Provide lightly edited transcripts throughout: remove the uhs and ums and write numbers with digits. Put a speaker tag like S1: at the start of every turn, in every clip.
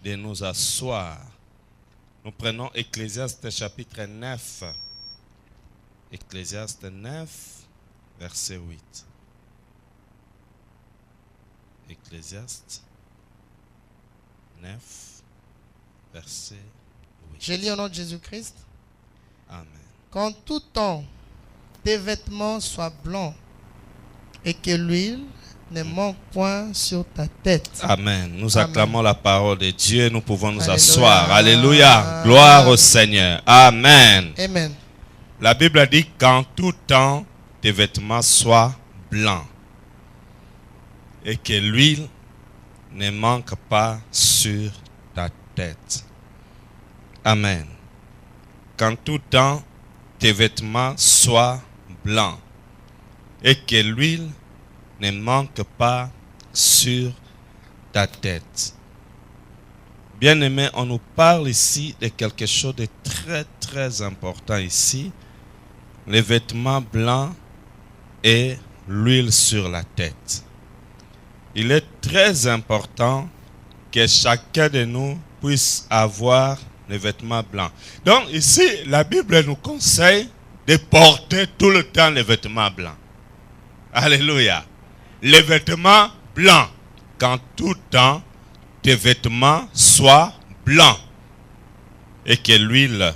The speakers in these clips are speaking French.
S1: de nous asseoir. Nous prenons Ecclésiaste chapitre 9. Ecclésiaste 9, verset 8. Ecclésiaste 9, verset 8.
S2: Je lis au nom de Jésus-Christ.
S1: Amen.
S2: Qu'en tout temps, tes vêtements soient blancs et que l'huile ne manque point sur ta tête.
S1: Amen. Nous
S2: Amen.
S1: acclamons la parole de Dieu. Nous pouvons nous
S2: Alléluia.
S1: asseoir. Alléluia. Gloire au Seigneur. Amen.
S2: Amen.
S1: La Bible dit qu'en tout temps, tes vêtements soient blancs et que l'huile ne manque pas sur ta tête. Amen. Qu'en tout temps, tes vêtements soient blancs et que l'huile ne manque pas sur ta tête. Bien-aimés, on nous parle ici de quelque chose de très très important ici. Les vêtements blancs et l'huile sur la tête. Il est très important que chacun de nous puisse avoir les vêtements blancs. Donc ici, la Bible nous conseille de porter tout le temps les vêtements blancs. Alléluia. Les vêtements blancs. Qu'en tout temps, tes vêtements soient blancs. Et que l'huile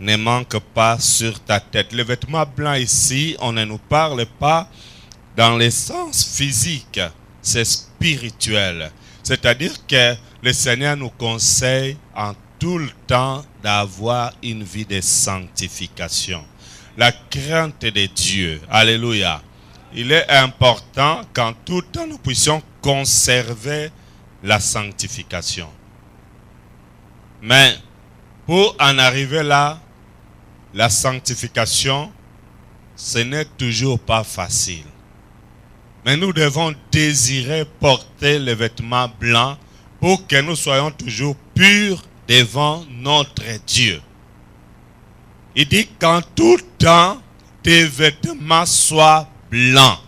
S1: ne manque pas sur ta tête. Les vêtements blancs ici, on ne nous parle pas dans le sens physique. C'est spirituel. C'est-à-dire que le Seigneur nous conseille en tout le temps d'avoir une vie de sanctification. La crainte de Dieu. Alléluia. Il est important qu'en tout temps nous puissions conserver la sanctification. Mais pour en arriver là, la sanctification, ce n'est toujours pas facile. Mais nous devons désirer porter les vêtements blancs pour que nous soyons toujours purs devant notre Dieu. Il dit qu'en tout temps, tes vêtements soient blancs.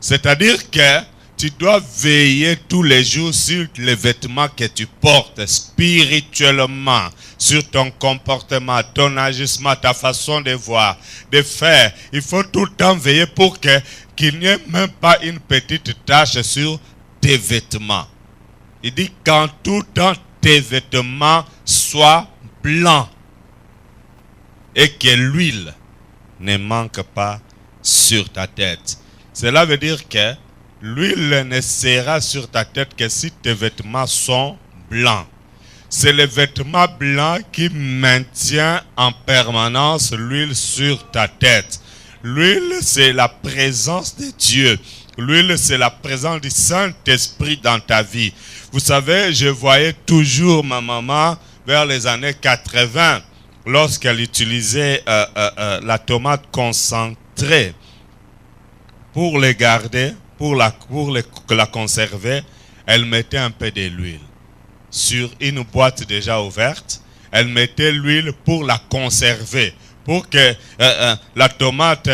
S1: C'est-à-dire que tu dois veiller tous les jours sur les vêtements que tu portes spirituellement, sur ton comportement, ton agissement, ta façon de voir, de faire. Il faut tout le temps veiller pour qu'il n'y ait même pas une petite tache sur tes vêtements. Il dit qu'en tout temps, tes vêtements soient blancs et que l'huile ne manque pas sur ta tête. Cela veut dire que l'huile ne sera sur ta tête que si tes vêtements sont blancs. C'est le vêtement blanc qui maintient en permanence l'huile sur ta tête. L'huile, c'est la présence de Dieu. L'huile, c'est la présence du Saint-Esprit dans ta vie. Vous savez, je voyais toujours ma maman vers les années 80, lorsqu'elle utilisait la tomate concentrée pour les garder, pour la conserver, elle mettait un peu de l'huile. Sur une boîte déjà ouverte, elle mettait l'huile pour la conserver, pour que la tomate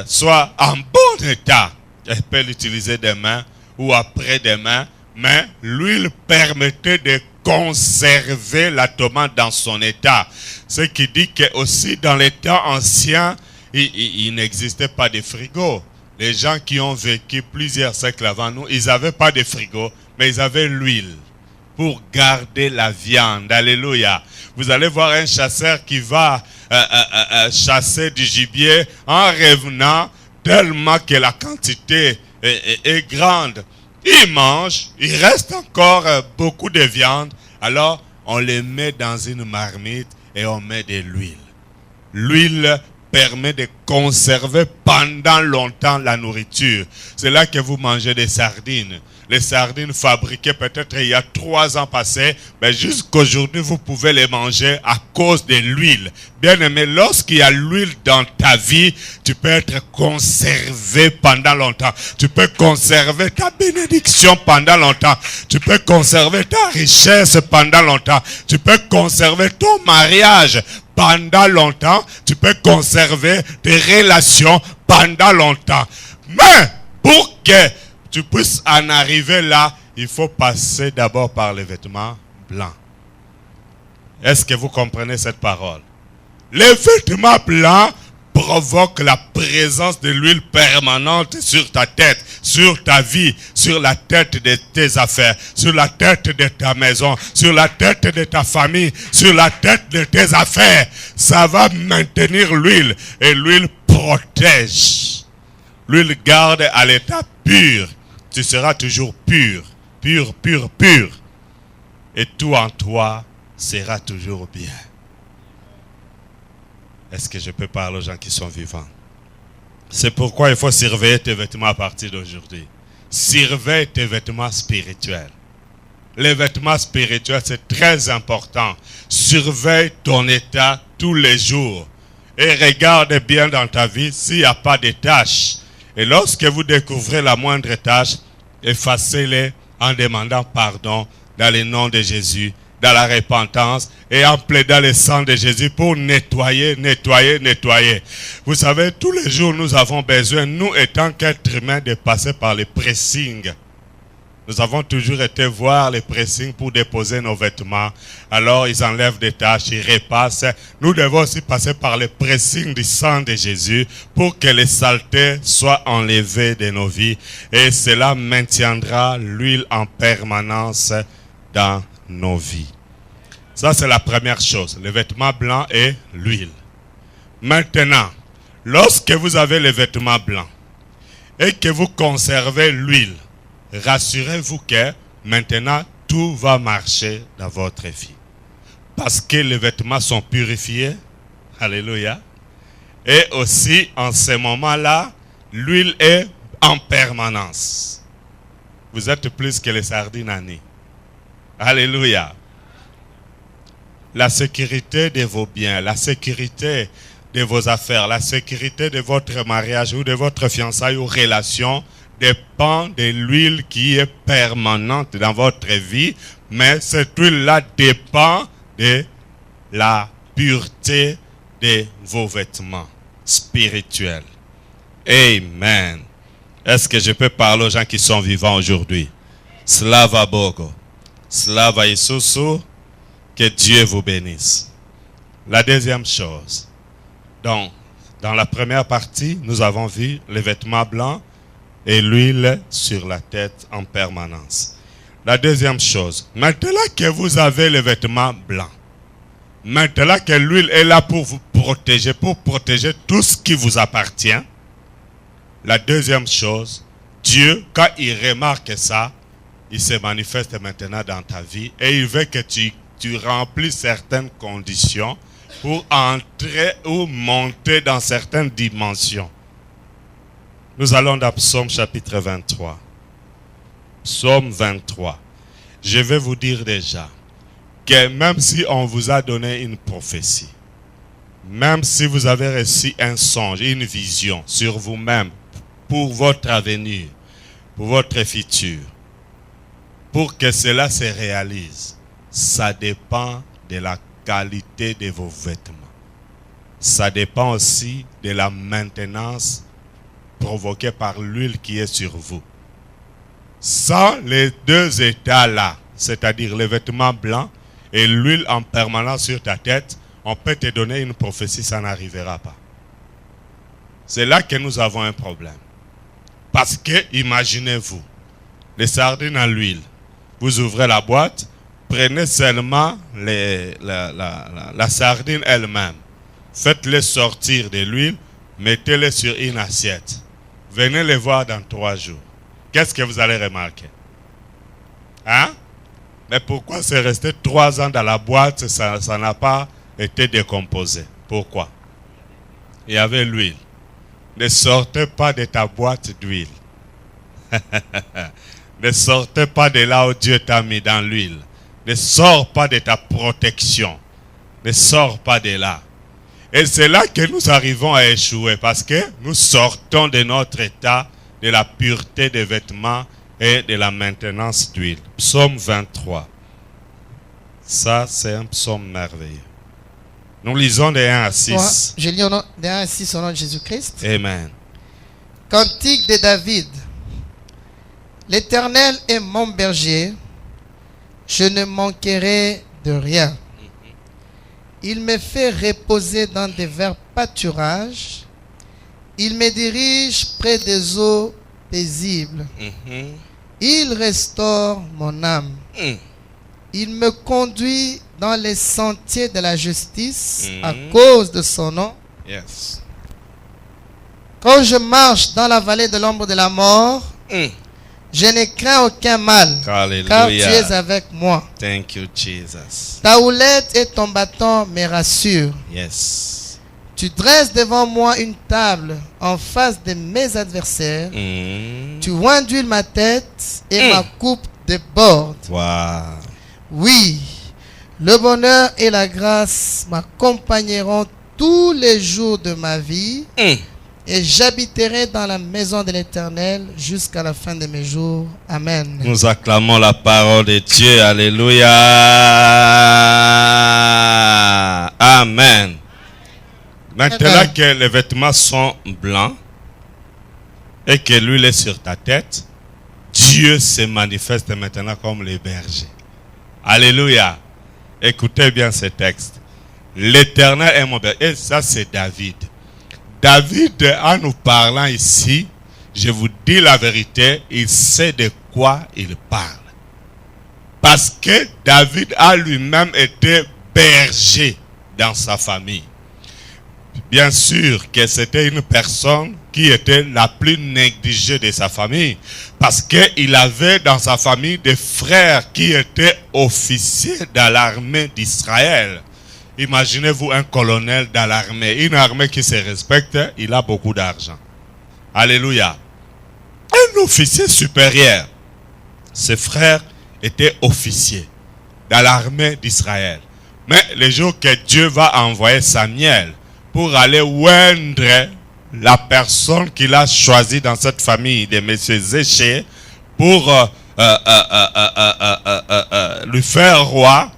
S1: soit en bon état. Elle peut l'utiliser demain ou après-demain, mais l'huile permettait de conserver la tomate dans son état. Ce qui dit que aussi dans les temps anciens, il n'existait pas de frigo. Les gens qui ont vécu plusieurs siècles avant nous, ils n'avaient pas de frigo, mais ils avaient l'huile pour garder la viande. Alléluia. Vous allez voir un chasseur qui va chasser du gibier en revenant tellement que la quantité est grande. Il mange, il reste encore beaucoup de viande. Alors, on les met dans une marmite et on met de l'huile. L'huile permet de conserver pendant longtemps la nourriture. C'est là que vous mangez des sardines. Les sardines fabriquées peut-être il y a 3 ans passés, mais jusqu'aujourd'hui vous pouvez les manger à cause de l'huile. Bien aimé, lorsqu'il y a l'huile dans ta vie, tu peux être conservé pendant longtemps. Tu peux conserver ta bénédiction pendant longtemps. Tu peux conserver ta richesse pendant longtemps. Tu peux conserver ton mariage pendant longtemps. Tu peux conserver tes relations pendant longtemps. Mais pour que tu puisses en arriver là, il faut passer d'abord par les vêtements blancs. Est-ce que vous comprenez cette parole? Les vêtements blancs provoquent la présence de l'huile permanente sur ta tête, sur ta vie, sur la tête de tes affaires, sur la tête de ta maison, sur la tête de ta famille, sur la tête de tes affaires. Ça va maintenir l'huile et l'huile protège. L'huile garde à l'état pur. Tu seras toujours pur, pur, pur, pur. Et tout en toi sera toujours bien. Est-ce que je peux parler aux gens qui sont vivants? C'est pourquoi il faut surveiller tes vêtements à partir d'aujourd'hui. Surveille tes vêtements spirituels. Les vêtements spirituels, c'est très important. Surveille ton état tous les jours. Et regarde bien dans ta vie s'il n'y a pas de tâches. Et lorsque vous découvrez la moindre tâche, effacez-les en demandant pardon dans le nom de Jésus, dans la repentance et en plaidant le sang de Jésus pour nettoyer, nettoyer, nettoyer. Vous savez, tous les jours, nous avons besoin, nous étant qu'êtres humains, de passer par les pressings. Nous avons toujours été voir les pressings pour déposer nos vêtements. Alors, ils enlèvent des tâches, ils repassent. Nous devons aussi passer par les pressings du sang de Jésus pour que les saletés soient enlevées de nos vies. Et cela maintiendra l'huile en permanence dans nos vies. Ça, c'est la première chose. Les vêtements blancs et l'huile. Maintenant, lorsque vous avez les vêtements blancs et que vous conservez l'huile, rassurez-vous que maintenant tout va marcher dans votre vie. Parce que les vêtements sont purifiés. Alléluia. Et aussi, en ce moment-là, l'huile est en permanence. Vous êtes plus que les sardines à nid. Alléluia. La sécurité de vos biens, la sécurité de vos affaires, la sécurité de votre mariage ou de votre fiançailles ou relation dépend de l'huile qui est permanente dans votre vie, mais cette huile-là dépend de la pureté de vos vêtements spirituels. Amen. Est-ce que je peux parler aux gens qui sont vivants aujourd'hui? Slava Bogo. Slava Isusu. Que Dieu vous bénisse. La deuxième chose. Donc, dans la première partie, nous avons vu les vêtements blancs et l'huile sur la tête en permanence. La deuxième chose, maintenant que vous avez les vêtements blancs, maintenant que l'huile est là pour vous protéger, pour protéger tout ce qui vous appartient, la deuxième chose, Dieu, quand il remarque ça, il se manifeste maintenant dans ta vie et il veut que tu remplis certaines conditions pour entrer ou monter dans certaines dimensions. Nous allons dans Psaume chapitre 23. Psaume 23. Je vais vous dire déjà que même si on vous a donné une prophétie, même si vous avez reçu un songe, une vision sur vous-même, pour votre avenir, pour votre futur, pour que cela se réalise, ça dépend de la qualité de vos vêtements. Ça dépend aussi de la maintenance provoquée par l'huile qui est sur vous. Sans les deux états-là, c'est-à-dire les vêtements blancs et l'huile en permanence sur ta tête, on peut te donner une prophétie, ça n'arrivera pas. C'est là que nous avons un problème. Parce que, imaginez-vous, les sardines à l'huile, vous ouvrez la boîte, prenez seulement la sardine elle-même. Faites-les sortir de l'huile, mettez-les sur une assiette. Venez les voir dans 3 jours. Qu'est-ce que vous allez remarquer? Hein? Mais pourquoi c'est resté 3 ans dans la boîte, ça n'a pas été décomposé? Pourquoi? Il y avait l'huile. Ne sortez pas de ta boîte d'huile. Ne sortez pas de là où Dieu t'a mis dans l'huile. Ne sors pas de ta protection. Ne sors pas de là. Et c'est là que nous arrivons à échouer parce que nous sortons de notre état de la pureté des vêtements et de la maintenance d'huile. Psaume 23. Ça, c'est un psaume merveilleux. Nous lisons de 1 à 6.
S2: Je lis de 1 à 6 au nom de Jésus-Christ.
S1: Amen.
S2: Cantique de David. L'Éternel est mon berger, je ne manquerai de rien. Il me fait reposer dans des verts pâturages. Il me dirige près des eaux paisibles. Il restaure mon âme. Il me conduit dans les sentiers de la justice à cause de son nom.
S1: Yes.
S2: Quand je marche dans la vallée de l'ombre de la mort, je ne crains aucun mal,
S1: Hallelujah.
S2: car tu es avec moi.
S1: Thank you, Jesus.
S2: Ta houlette et ton bâton me rassurent.
S1: Yes.
S2: Tu dresses devant moi une table en face de mes adversaires. Tu oins d'huile ma tête et ma coupe déborde.
S1: Wow.
S2: Oui, le bonheur et la grâce m'accompagneront tous les jours de ma vie. Et j'habiterai dans la maison de l'Éternel jusqu'à la fin de mes jours. Amen.
S1: Nous acclamons la parole de Dieu. Alléluia. Amen. Maintenant que les vêtements sont blancs et que l'huile est sur ta tête, Dieu se manifeste maintenant comme le berger. Alléluia. Écoutez bien ce texte. L'Éternel est mon berger. Et ça, c'est David. David, en nous parlant ici, je vous dis la vérité, il sait de quoi il parle. Parce que David a lui-même été berger dans sa famille. Bien sûr que c'était une personne qui était la plus négligée de sa famille. Parce qu'il avait dans sa famille des frères qui étaient officiers dans l'armée d'Israël. Imaginez-vous un colonel dans l'armée, une armée qui se respecte, il a beaucoup d'argent. Alléluia. Un officier supérieur. Ses frères étaient officiers dans l'armée d'Israël. Mais le jour que Dieu va envoyer Samuel pour aller oindre la personne qu'il a choisie dans cette famille de M. Zéché pour lui faire roi,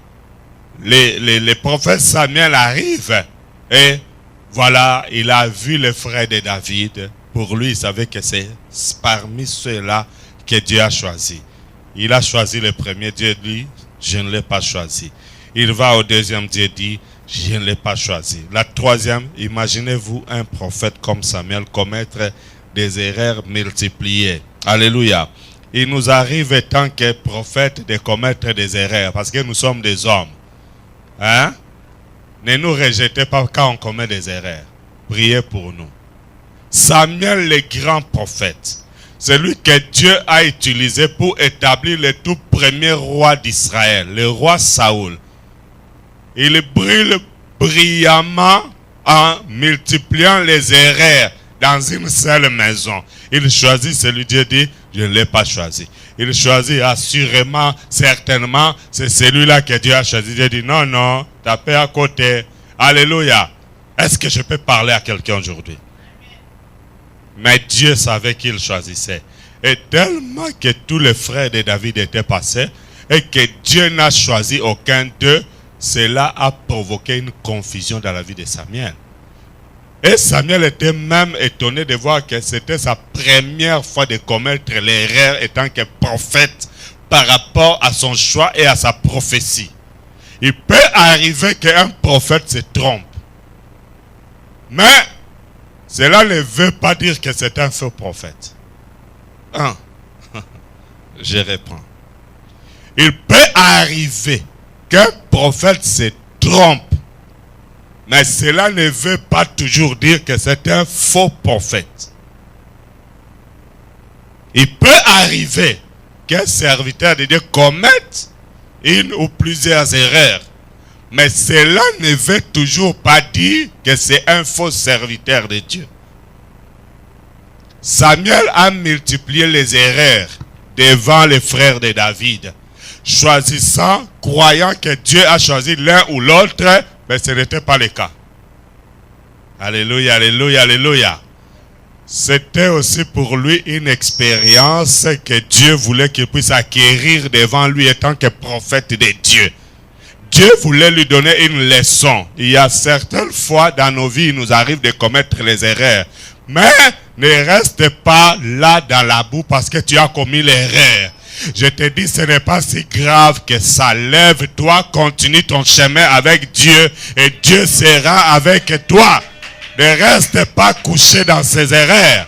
S1: les prophètes Samuel arrivent et voilà, il a vu les frères de David. Pour lui, il savait que c'est parmi ceux-là que Dieu a choisi. Il a choisi le premier, Dieu dit, je ne l'ai pas choisi. Il va au deuxième, Dieu dit, je ne l'ai pas choisi. La troisième, imaginez-vous un prophète comme Samuel commettre des erreurs multipliées. Alléluia. Il nous arrive en tant que prophète de commettre des erreurs parce que nous sommes des hommes. Hein? Ne nous rejetez pas quand on commet des erreurs. Priez pour nous. Samuel, le grand prophète, celui que Dieu a utilisé pour établir le tout premier roi d'Israël, le roi Saoul. Il brille brillamment en multipliant les erreurs dans une seule maison. Il choisit celui Dieu dit, je ne l'ai pas choisi. Il choisit assurément, certainement, c'est celui-là que Dieu a choisi. Dieu dit, non, non, tapez à côté. Alléluia. Est-ce que je peux parler à quelqu'un aujourd'hui? Mais Dieu savait qu'il choisissait. Et tellement que tous les frères de David étaient passés, et que Dieu n'a choisi aucun d'eux, cela a provoqué une confusion dans la vie de Samuel. Et Samuel était même étonné de voir que c'était sa première fois de commettre l'erreur étant que prophète par rapport à son choix et à sa prophétie. Il peut arriver qu'un prophète se trompe. Mais cela ne veut pas dire que c'est un faux prophète. Je reprends. Il peut arriver qu'un prophète se trompe. Mais cela ne veut pas toujours dire que c'est un faux prophète. Il peut arriver qu'un serviteur de Dieu commette une ou plusieurs erreurs. Mais cela ne veut toujours pas dire que c'est un faux serviteur de Dieu. Samuel a multiplié les erreurs devant les frères de David, choisissant, croyant que Dieu a choisi l'un ou l'autre, mais ce n'était pas le cas. Alléluia, alléluia, alléluia. C'était aussi pour lui une expérience que Dieu voulait qu'il puisse acquérir devant lui en tant que prophète de Dieu. Dieu voulait lui donner une leçon. Il y a certaines fois dans nos vies, il nous arrive de commettre les erreurs. Mais Ne reste pas là dans la boue parce que tu as commis l'erreur. Je te dis, ce n'est pas si grave que ça. Lève-toi, continue ton chemin avec Dieu et Dieu sera avec toi. Ne reste pas couché dans ses erreurs.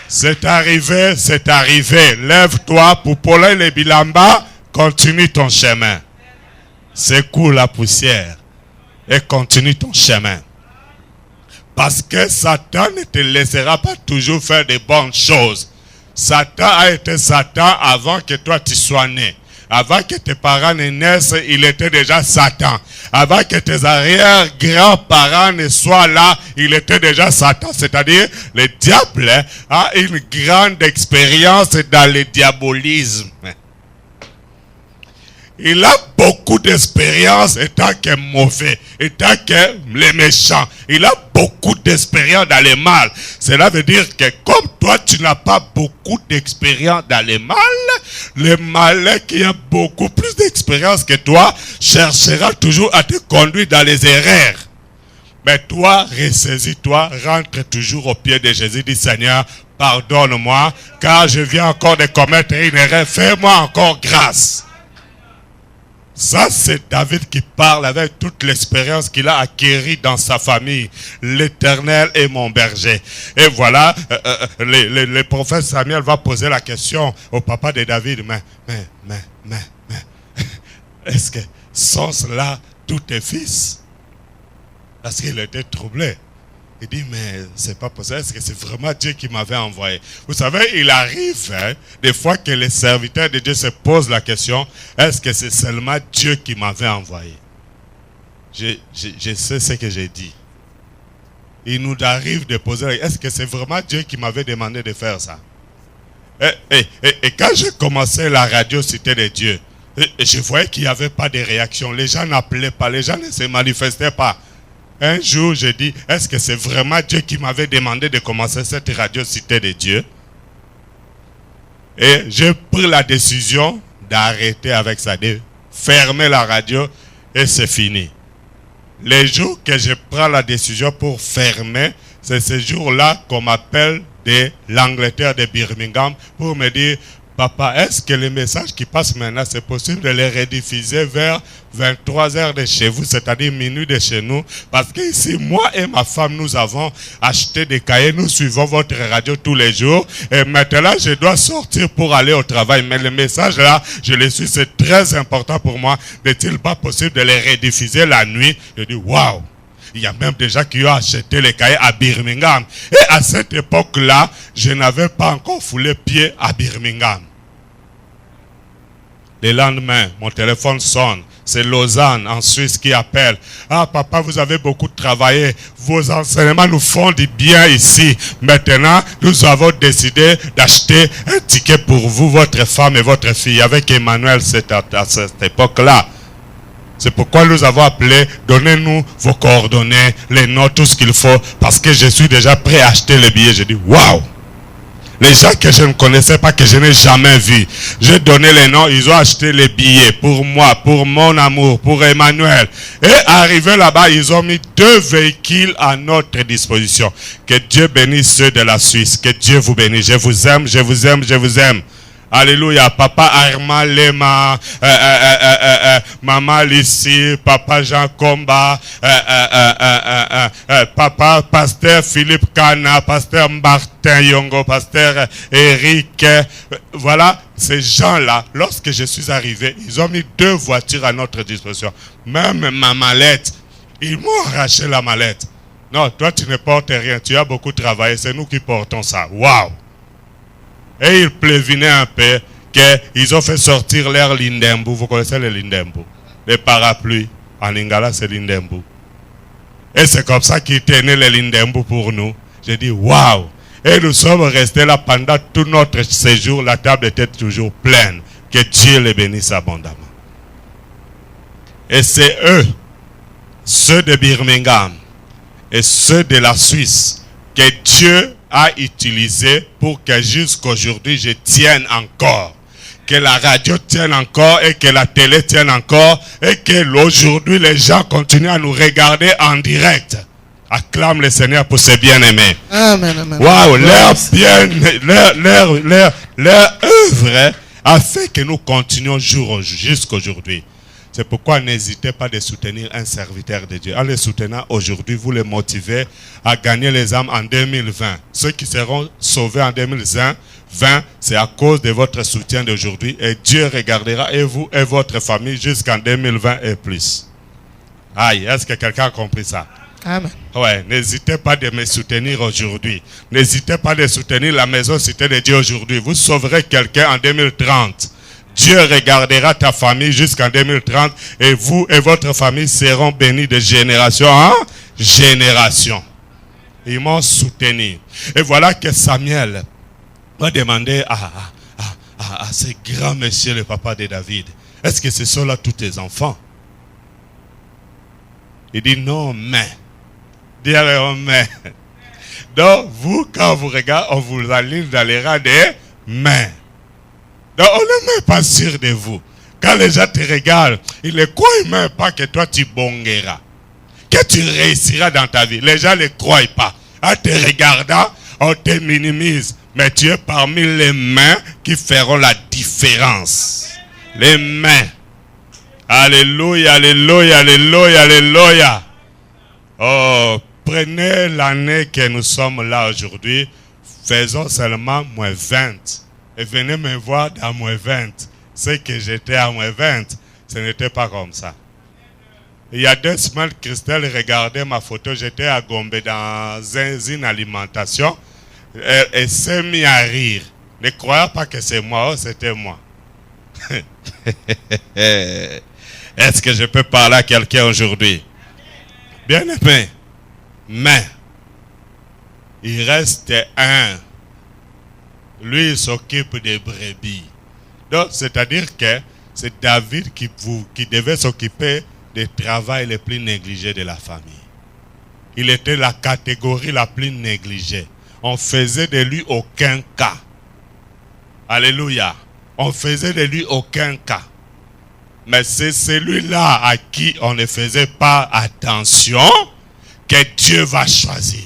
S1: C'est arrivé, c'est arrivé. Lève-toi, Poupola et Bilamba, continue ton chemin. Secoue la poussière et continue ton chemin. Parce que Satan ne te laissera pas toujours faire de bonnes choses. Satan a été Satan avant que toi tu sois né. Avant que tes parents ne naissent, il était déjà Satan. Avant que tes arrière-grands-parents ne soient là, il était déjà Satan. C'est-à-dire, le diable a une grande expérience dans le diabolisme. Il a beaucoup d'expérience étant que mauvais, étant que les méchants. Il a beaucoup d'expérience dans le mal. Cela veut dire que comme toi, tu n'as pas beaucoup d'expérience dans le malin qui a beaucoup plus d'expérience que toi, cherchera toujours à te conduire dans les erreurs. Mais toi, ressaisis-toi, rentre toujours au pied de Jésus, dis Seigneur, pardonne-moi, car je viens encore de commettre une erreur, fais-moi encore grâce. Ça, c'est David qui parle avec toute l'expérience qu'il a acquérie dans sa famille. L'Éternel est mon berger. Et voilà, le prophète Samuel va poser la question au papa de David. Mais, est-ce que sont-ce-là tous tes fils? Parce qu'il était troublé. Il dit, mais c'est pas possible, est-ce que c'est vraiment Dieu qui m'avait envoyé? Vous savez, il arrive, des fois que les serviteurs de Dieu se posent la question, est-ce que c'est seulement Dieu qui m'avait envoyé? Je sais ce que j'ai dit. Il nous arrive de poser, est-ce que c'est vraiment Dieu qui m'avait demandé de faire ça? Et quand j'ai commencé la radio Cité de Dieu, je voyais qu'il n'y avait pas de réaction. Les gens n'appelaient pas, les gens ne se manifestaient pas. Un jour, j'ai dit, est-ce que c'est vraiment Dieu qui m'avait demandé de commencer cette radio Cité de Dieu? Et j'ai pris la décision d'arrêter avec ça, de fermer la radio et c'est fini. Les jours que je prends la décision pour fermer, c'est ce jour-là qu'on m'appelle de l'Angleterre, de Birmingham, pour me dire, papa, est-ce que les messages qui passent maintenant, c'est possible de les rediffuser vers 23h de chez vous, c'est-à-dire minuit de chez nous? Parce que ici, moi et ma femme, nous avons acheté des cahiers, nous suivons votre radio tous les jours. Et maintenant, je dois sortir pour aller au travail. Mais les messages là, je les suis, c'est très important pour moi. N'est-il pas possible de les rediffuser la nuit? Je dis, waouh! Il y a même des gens qui ont acheté les cahiers à Birmingham. Et à cette époque-là, je n'avais pas encore foulé pied à Birmingham. Le lendemain, mon téléphone sonne. C'est Lausanne, en Suisse, qui appelle. Ah, papa, vous avez beaucoup travaillé. Vos enseignements nous font du bien ici. Maintenant, nous avons décidé d'acheter un ticket pour vous, votre femme et votre fille. Avec Emmanuel, c'est à cette époque-là. C'est pourquoi nous avons appelé, donnez-nous vos coordonnées, les noms, tout ce qu'il faut, parce que je suis déjà prêt à acheter les billets. Je dis, waouh! Les gens que je ne connaissais pas, que je n'ai jamais vus. J'ai donné les noms, ils ont acheté les billets pour moi, pour mon amour, pour Emmanuel. Et arrivé là-bas, ils ont mis 2 véhicules à notre disposition. Que Dieu bénisse ceux de la Suisse. Que Dieu vous bénisse. Je vous aime, je vous aime, je vous aime. Alléluia. Papa Armand Lema, Maman Lissi, Papa Jean Comba, Papa Pasteur Philippe Kana, Pasteur Martin Yongo, Pasteur Eric. Voilà, ces gens-là, lorsque je suis arrivé, ils ont mis 2 voitures à notre disposition. Même ma mallette, ils m'ont arraché la mallette. Non, toi tu ne portes rien, tu as beaucoup travaillé, c'est nous qui portons ça. Waouh! Et il pleuvinait un peu qu'ils ont fait sortir leur lindembu. Vous connaissez le lindembu? Les parapluies. En lingala, c'est lindembu. Et c'est comme ça qu'il tenait le lindembu pour nous. J'ai dit, waouh! Et nous sommes restés là pendant tout notre séjour. La table était toujours pleine. Que Dieu les bénisse abondamment. Et c'est eux, ceux de Birmingham et ceux de la Suisse, que Dieu a utilisé pour que jusqu'aujourd'hui je tienne encore, que la radio tienne encore et que la télé tienne encore et que aujourd'hui les gens continuent à nous regarder en direct. Acclame le Seigneur pour ses bien-aimés.
S2: Amen, amen.
S1: Waouh, leur œuvre a fait que nous continuons jusqu'à aujourd'hui. C'est pourquoi n'hésitez pas de soutenir un serviteur de Dieu. En les soutenant aujourd'hui, vous les motivez à gagner les âmes en 2020. Ceux qui seront sauvés en 2020, c'est à cause de votre soutien d'aujourd'hui. Et Dieu regardera et vous et votre famille jusqu'en 2020 et plus. Aïe, est-ce que quelqu'un a compris ça?
S2: Amen.
S1: Ouais, n'hésitez pas de me soutenir aujourd'hui. N'hésitez pas de soutenir la maison Cité de Dieu aujourd'hui. Vous sauverez quelqu'un en 2030. Dieu regardera ta famille jusqu'en 2030 et vous et votre famille seront bénis de génération en génération. Ils m'ont soutenu. Et voilà que Samuel va demander à ce grand monsieur, le papa de David, est-ce que ce sont là tous tes enfants? Il dit non, mais. Dis alors, mais. Donc, vous, quand vous regardez, on vous aligne dans les rangs des mains. Donc, on n'est même pas sûr de vous. Quand les gens te regardent, ils ne croient même pas que toi, tu bongueras. Que tu réussiras dans ta vie. Les gens ne croient pas. En te regardant, on te minimise. Mais tu es parmi les mains qui feront la différence. Les mains. Alléluia, alléluia, alléluia, alléluia. Oh, prenez l'année que nous sommes là aujourd'hui. Faisons seulement moins 20. Et venez me voir dans moins 20. C'est que j'étais à moins 20. Ce n'était pas comme ça. Il y a 2 semaines, Christelle regardait ma photo. J'étais à Gombe dans une alimentation. Elle s'est mise à rire. Ne croyez pas que c'est moi, c'était moi. Est-ce que je peux parler à quelqu'un aujourd'hui? Bien aimé. Mais, il reste un. Lui, il s'occupe des brebis. Donc, c'est-à-dire que c'est David qui devait s'occuper des travail les plus négligés de la famille. Il était la catégorie la plus négligée. On faisait de lui aucun cas. Alléluia. On faisait de lui aucun cas. Mais c'est celui-là à qui on ne faisait pas attention que Dieu va choisir.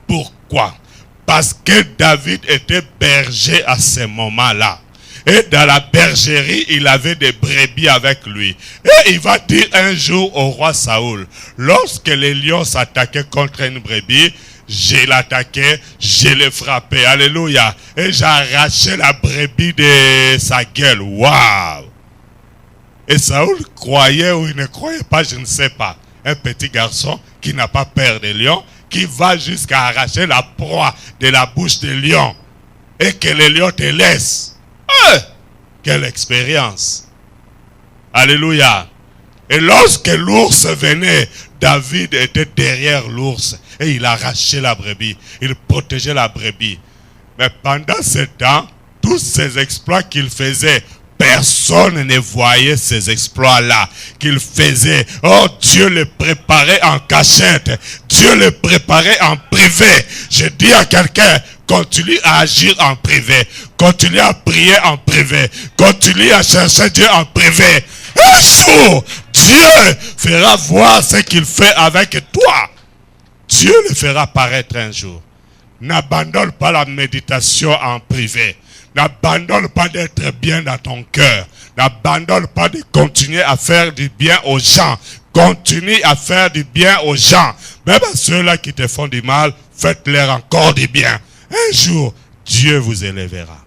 S1: Pourquoi? Parce que David était berger à ce moment-là. Et dans la bergerie, il avait des brebis avec lui. Et il va dire un jour au roi Saoul, lorsque les lions s'attaquaient contre une brebis, je l'attaquais, je l'ai frappé. Alléluia. Et j'arrachais la brebis de sa gueule. Waouh! Et Saoul croyait ou il ne croyait pas, je ne sais pas. Un petit garçon qui n'a pas peur des lions, qui va jusqu'à arracher la proie de la bouche des lions. Et que les lions te laissent. Quelle expérience. Alléluia. Et lorsque l'ours venait, David était derrière l'ours. Et il arrachait la brebis. Il protégeait la brebis. Mais pendant ce temps, tous ces exploits qu'il faisait, personne ne voyait ces exploits-là qu'il faisait. Oh, Dieu les préparait en cachette. Dieu les préparait en privé. Je dis à quelqu'un, continue à agir en privé. Continue à prier en privé. Continue à chercher Dieu en privé. Un jour, Dieu fera voir ce qu'il fait avec toi. Dieu le fera apparaître un jour. N'abandonne pas la méditation en privé. N'abandonne pas d'être bien dans ton cœur. N'abandonne pas de continuer à faire du bien aux gens. Continue à faire du bien aux gens. Même à ceux-là qui te font du mal, faites-leur encore du bien. Un jour, Dieu vous élèvera.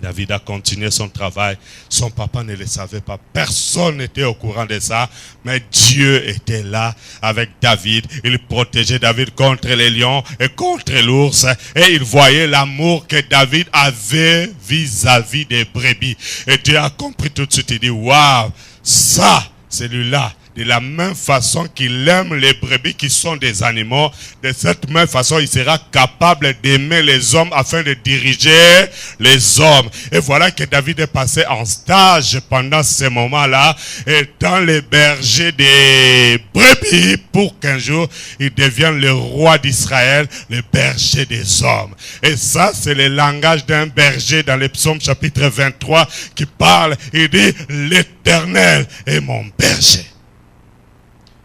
S1: David a continué son travail. Son papa ne le savait pas. Personne n'était au courant de ça. Mais Dieu était là avec David. Il protégeait David contre les lions et contre l'ours. Et il voyait l'amour que David avait vis-à-vis des brebis. Et Dieu a compris tout de suite. Il dit, waouh, ça, celui-là. De la même façon qu'il aime les brebis qui sont des animaux, de cette même façon, il sera capable d'aimer les hommes afin de diriger les hommes. Et voilà que David est passé en stage pendant ce moment-là, étant le berger des brebis, pour qu'un jour, il devienne le roi d'Israël, le berger des hommes. Et ça, c'est le langage d'un berger dans le psaume chapitre 23 qui parle, il dit, l'Éternel est mon berger.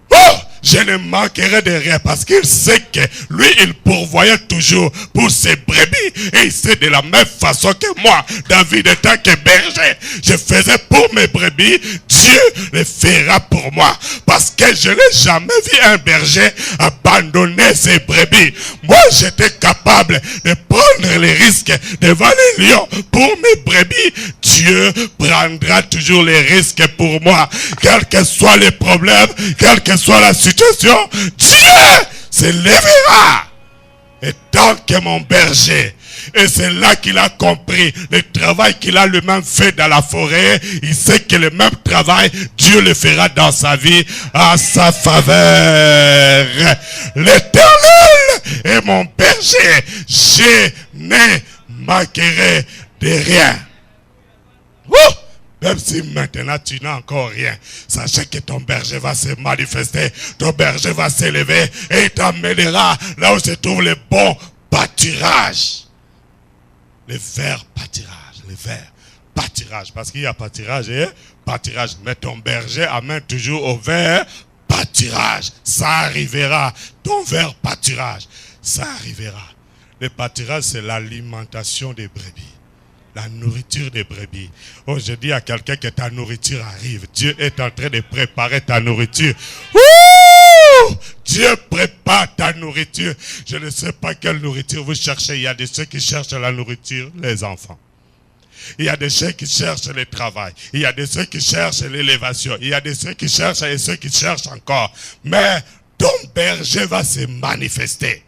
S1: Oh, je ne manquerai de rien parce qu'il sait que lui, il pourvoyait toujours pour ses brebis. Et il sait de la même façon que moi, David, étant que berger, je faisais pour mes brebis, Dieu le fera pour moi. Parce que je n'ai jamais vu un berger abandonner ses brebis. Moi, j'étais capable de prendre les risques devant les lions pour mes brebis. Dieu prendra toujours les risques pour moi. Quels que soient les problèmes, quelle que soit la situation, Dieu se lèvera. Et tant que mon berger, et c'est là qu'il a compris le travail qu'il a lui-même fait dans la forêt. Il sait que le même travail, Dieu le fera dans sa vie à sa faveur. L'Éternel est mon berger. Je ne manquerai de rien. Même si maintenant tu n'as encore rien, sachez que ton berger va se manifester, ton berger va s'élever et il t'emmènera là où se trouve le bon pâturage. Le vert pâturage, le vert pâturage, parce qu'il y a pâturage et pâturage. Mais ton berger amène toujours au vert pâturage. Ça arrivera, ton vert pâturage, ça arrivera. Le pâturage, c'est l'alimentation des brebis. La nourriture des brebis. Oh, je dis à quelqu'un que ta nourriture arrive. Dieu est en train de préparer ta nourriture. Ouh! Dieu prépare ta nourriture. Je ne sais pas quelle nourriture vous cherchez. Il y a de ceux qui cherchent la nourriture, les enfants. Il y a de ceux qui cherchent le travail. Il y a de ceux qui cherchent l'élévation. Il y a de ceux qui cherchent et ceux qui cherchent encore. Mais ton berger va se manifester.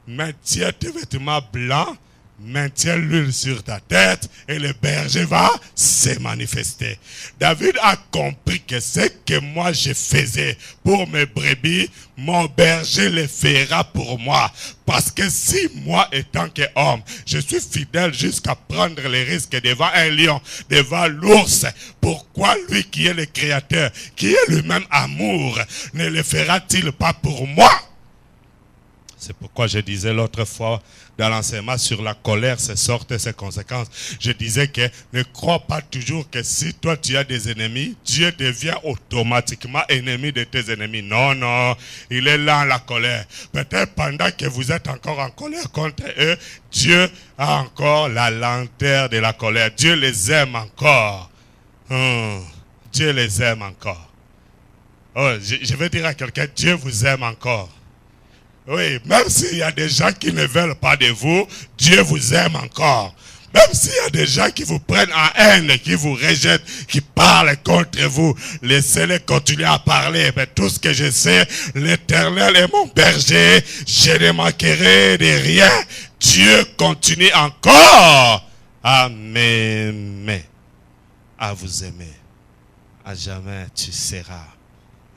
S1: Maintiens tes vêtements blancs. Maintiens l'huile sur ta tête et le berger va se manifester. David a compris que ce que moi je faisais pour mes brebis, mon berger le fera pour moi. Parce que si moi, étant qu'homme, je suis fidèle jusqu'à prendre les risques devant un lion, devant l'ours, pourquoi lui qui est le créateur, qui est lui-même amour, ne le fera-t-il pas pour moi? C'est pourquoi je disais l'autre fois dans l'enseignement sur la colère, ses sortes et ses conséquences. Je disais que ne crois pas toujours que si toi tu as des ennemis, Dieu devient automatiquement ennemi de tes ennemis. Non, non, il est là la colère. Peut-être pendant que vous êtes encore en colère contre eux, Dieu a encore la lenteur de la colère. Dieu les aime encore. Dieu les aime encore. Oh, je vais dire à quelqu'un, Dieu vous aime encore. Oui, même s'il y a des gens qui ne veulent pas de vous, Dieu vous aime encore. Même s'il y a des gens qui vous prennent en haine, qui vous rejettent, qui parlent contre vous, laissez-les continuer à parler. Mais tout ce que je sais, l'Éternel est mon berger, je ne manquerai de rien. Dieu continue encore à m'aimer, à vous aimer. À jamais tu seras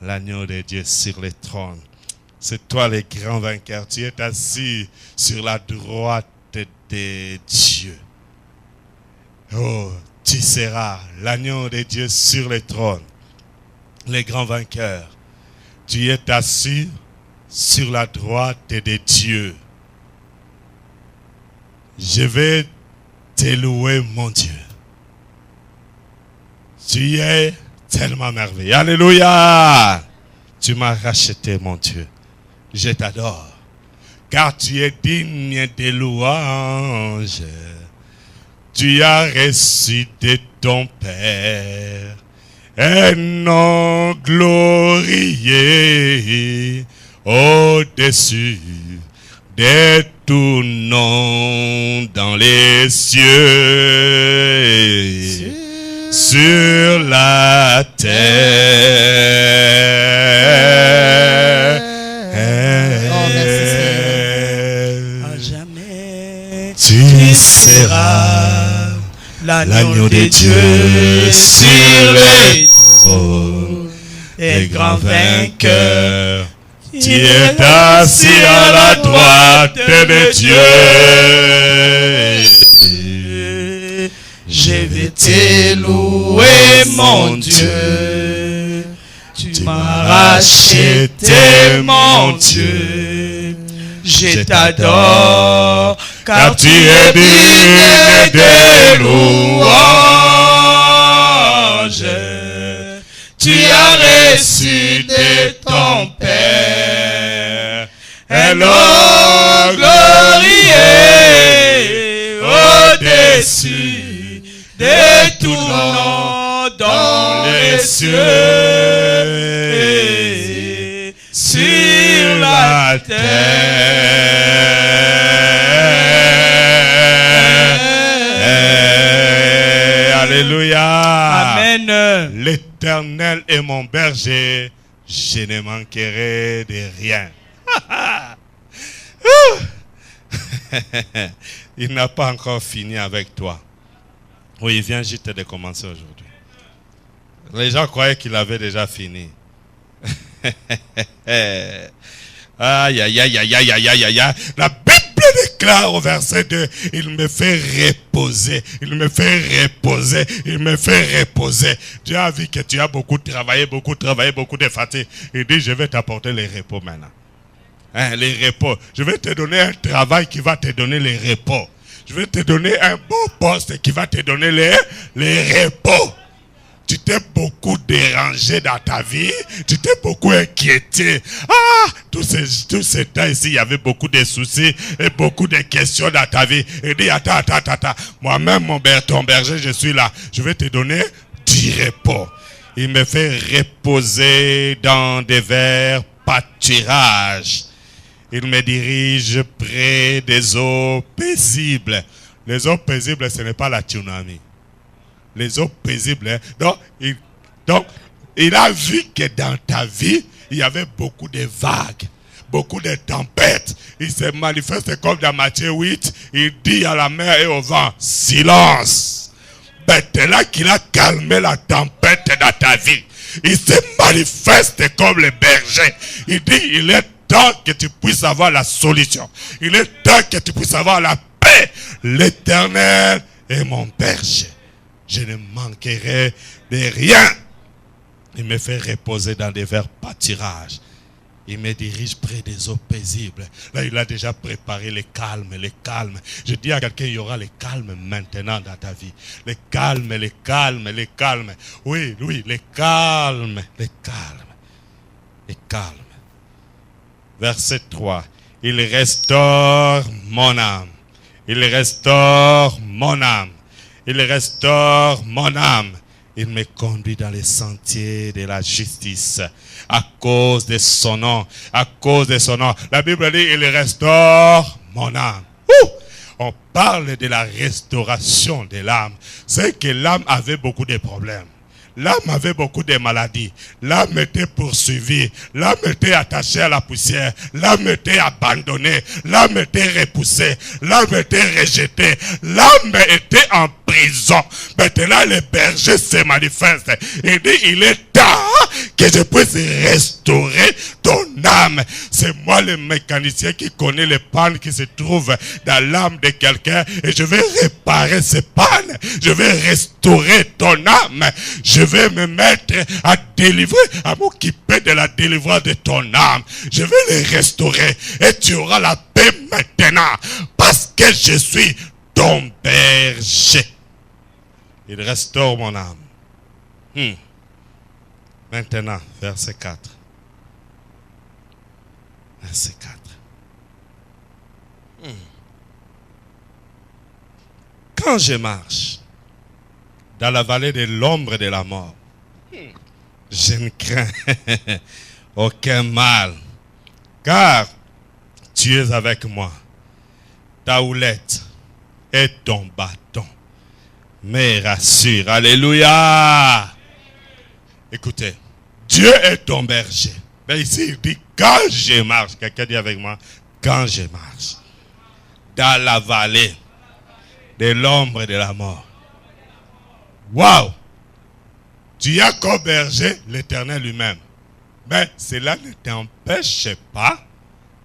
S1: l'agneau de Dieu sur le trône. C'est toi le grand vainqueur. Tu es assis sur la droite de Dieu. Oh, tu seras l'agneau de Dieu sur le trône. Le grand vainqueur. Tu es assis sur la droite de Dieu. Je vais te louer, mon Dieu. Tu es tellement merveilleux. Alléluia. Tu m'as racheté, mon Dieu. Je t'adore, car tu es digne des louanges. Tu as reçu de ton Père un nom glorieux au-dessus de tout nom dans les cieux, sur la terre. Tu seras l'agneau de Dieu sur les trônes, le grand vainqueur. Tu es assis à la droite de Dieu. Je vais te louer, mon Dieu. Tu m'as racheté, mon Dieu. Je t'adore, car tu es digne de louanges. Tu as reçu de ton Père nom glorieux au-dessus de tout nom dans les cieux, sur la terre. Alléluia.
S3: Amen.
S1: L'Éternel est mon berger, je ne manquerai de rien. Il n'a pas encore fini avec toi. Oui, il vient juste de commencer aujourd'hui. Les gens croyaient qu'il avait déjà fini. Aïe, aïe, aïe, aïe, aïe, aïe, aïe, aïe. La Bible déclare au verset 2, il me fait reposer, il me fait reposer, il me fait reposer. Dieu a vu que tu as beaucoup travaillé, beaucoup de fatigue. Il dit, je vais t'apporter les repos maintenant. Hein, les repos. Je vais te donner un travail qui va te donner les repos. Je vais te donner un bon poste qui va te donner les repos. Tu t'es beaucoup dérangé dans ta vie. Tu t'es beaucoup inquiété. Ah, tous ces temps ici, il y avait beaucoup de soucis et beaucoup de questions dans ta vie. Et dit, attends. Moi-même, ton berger, je suis là. Je vais te donner du repos. Il me fait reposer dans des verts pâturages. Il me dirige près des eaux paisibles. Les eaux paisibles, ce n'est pas la tsunami. Les eaux paisibles. Hein? Donc, il a vu que dans ta vie, il y avait beaucoup de vagues, beaucoup de tempêtes. Il se manifeste comme dans Matthieu 8. Il dit à la mer et au vent, silence. C'est là qu'il a calmé la tempête dans ta vie. Il se manifeste comme le berger. Il dit, il est temps que tu puisses avoir la solution. Il est temps que tu puisses avoir la paix. L'Éternel est mon berger. Je ne manquerai de rien. Il me fait reposer dans des verts pâturages. Il me dirige près des eaux paisibles. Là, il a déjà préparé les calmes. Je dis à quelqu'un, il y aura les calmes maintenant dans ta vie. Les calmes. Oui, les calmes. Verset 3. Il restaure mon âme. Il restaure mon âme. Il me conduit dans les sentiers de la justice. À cause de son nom. La Bible dit, il restaure mon âme. On parle de la restauration de l'âme. C'est que l'âme avait beaucoup de problèmes. L'âme avait beaucoup de maladies. L'âme était poursuivie. L'âme était attachée à la poussière. L'âme était abandonnée. L'âme était repoussée. L'âme était rejetée. L'âme était en prison. Maintenant, le berger se manifeste. Il dit, il est temps que je puisse restaurer ton âme. C'est moi le mécanicien qui connaît les pannes qui se trouvent dans l'âme de quelqu'un. Et je vais réparer ces pannes. Je vais restaurer ton âme. Je vais me mettre à délivrer, à m'occuper de la délivrance de ton âme. Je vais les restaurer. Et tu auras la paix maintenant. Parce que je suis ton berger. Il restaure mon âme. Maintenant, verset 4. Verset 4. Quand je marche dans la vallée de l'ombre de la mort, je ne crains aucun mal, car tu es avec moi. Ta houlette et ton bâton me rassurent. Alléluia. Écoutez, Dieu est ton berger. Mais ici, il dit, quand je marche, quelqu'un dit avec moi, quand je marche dans la vallée de l'ombre de la mort. Waouh! Tu as comme berger l'Éternel lui-même. Mais cela ne t'empêche pas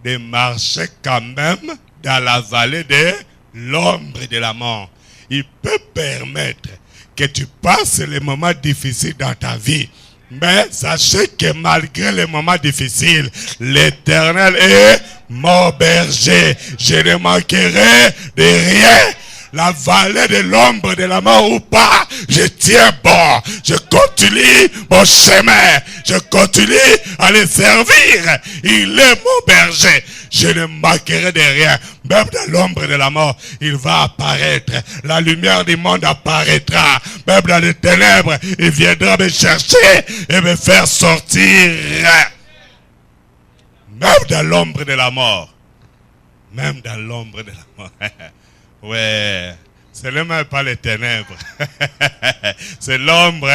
S1: de marcher quand même dans la vallée de l'ombre de la mort. Il peut permettre que tu passes les moments difficiles dans ta vie. Mais sachez que malgré les moments difficiles, l'Éternel est mon berger. Je ne manquerai de rien. la vallée de l'ombre de la mort ou pas, je tiens bon. Je continue mon chemin. Je continue à le servir. Il est mon berger. Je ne manquerai de rien. Même dans l'ombre de la mort, il va apparaître. La lumière du monde apparaîtra. Même dans les ténèbres, il viendra me chercher et me faire sortir. Même dans l'ombre de la mort. Même dans l'ombre de la mort. Ouais. Ce n'est même pas les ténèbres. C'est l'ombre